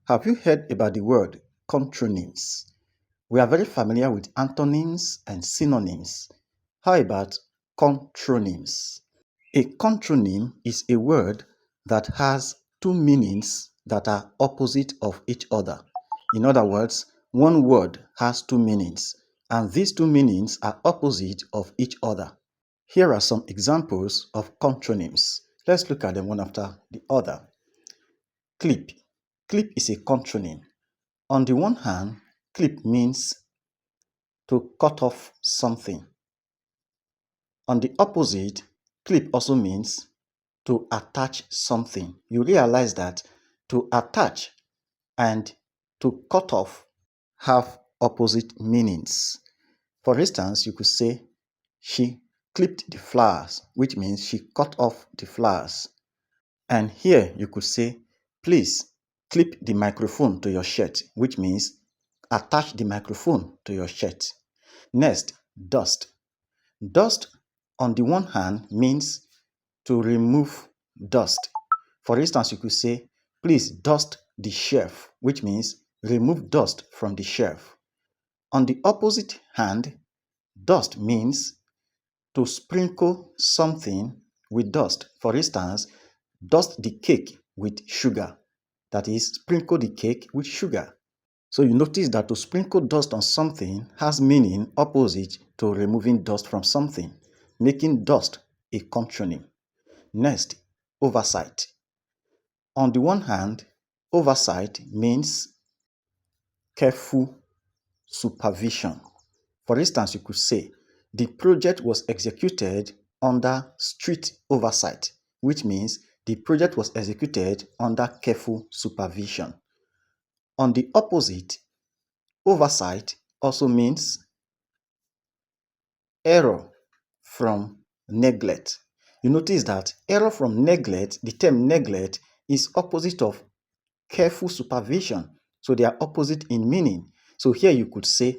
Have you heard about the word contronyms? We are very familiar with antonyms and synonyms. How about contronyms? A contronym is a word that has two meanings that are opposite of each other. In other words, one word has two meanings, and these two meanings are opposite of each other. Here are some examples of contronyms. Let's look at them one after the other. Clip. Clip is a contronym. On the one hand, clip means to cut off something. On the opposite, clip also means to attach something. You realize that to attach and to cut off have opposite meanings. For instance, you could say, she clipped the flowers, which means she cut off the flowers. And here you could say, please clip the microphone to your shirt, which means attach the microphone to your shirt. Next, dust. Dust, on the one hand, means to remove dust. For instance, you could say, please dust the shelf, which means remove dust from the shelf. On the opposite hand, dust means to sprinkle something with dust. For instance, dust the cake with sugar. That is, sprinkle the cake with sugar. So you notice that to sprinkle dust on something has meaning opposite to removing dust from something, making dust a contronym. Next, oversight. On the one hand, oversight means careful supervision. For instance, you could say, the project was executed under strict oversight, which means the project was executed under careful supervision. On the opposite, oversight also means error from neglect. You notice that error from neglect, the term neglect, is opposite of careful supervision. So they are opposite in meaning. So here you could say,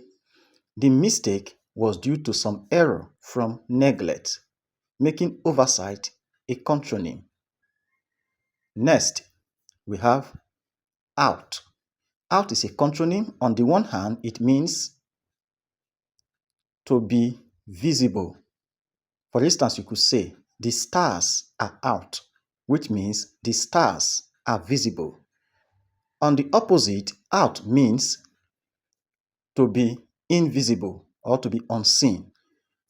the mistake was due to some error from neglect, making oversight a contronym. Next, we have out. Out is a contronym. On the one hand, it means to be visible. For instance, you could say, the stars are out, which means the stars are visible. On the opposite, out means to be invisible or to be unseen.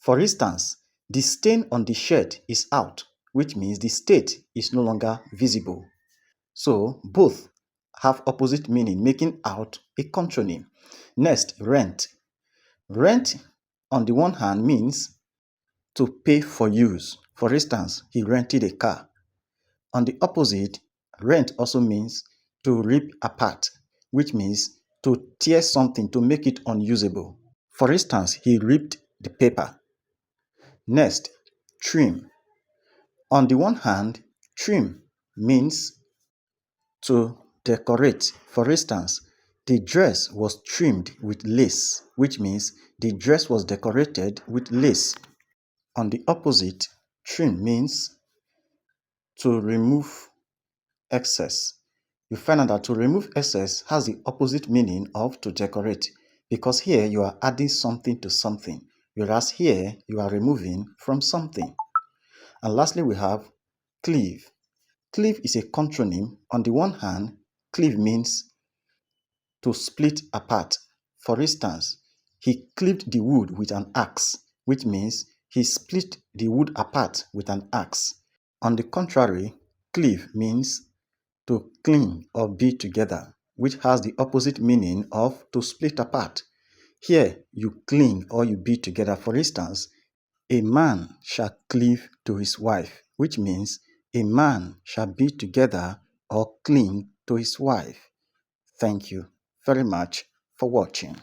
For instance, the stain on the shirt is out, which means the state is no longer visible. So both have opposite meaning, making out a contronym. Next, rent. Rent, on the one hand, means to pay for use. For instance, he rented a car. On the opposite, rent also means to rip apart, which means to tear something to make it unusable. For instance, he ripped the paper. Next, trim. On the one hand, trim means to decorate. For instance, the dress was trimmed with lace, which means the dress was decorated with lace. On the opposite, trim means to remove excess. You find out that to remove excess has the opposite meaning of to decorate, because here you are adding something to something, whereas here you are removing from something. And lastly, we have cleave. Cleave is a contronym. On the one hand, cleave means to split apart. For instance, he cleaved the wood with an axe, which means he split the wood apart with an axe. On the contrary, cleave means to cling or be together, which has the opposite meaning of to split apart. Here, you cling or you be together. For instance, a man shall cleave to his wife, which means a man shall be together or cling to his wife. Thank you very much for watching.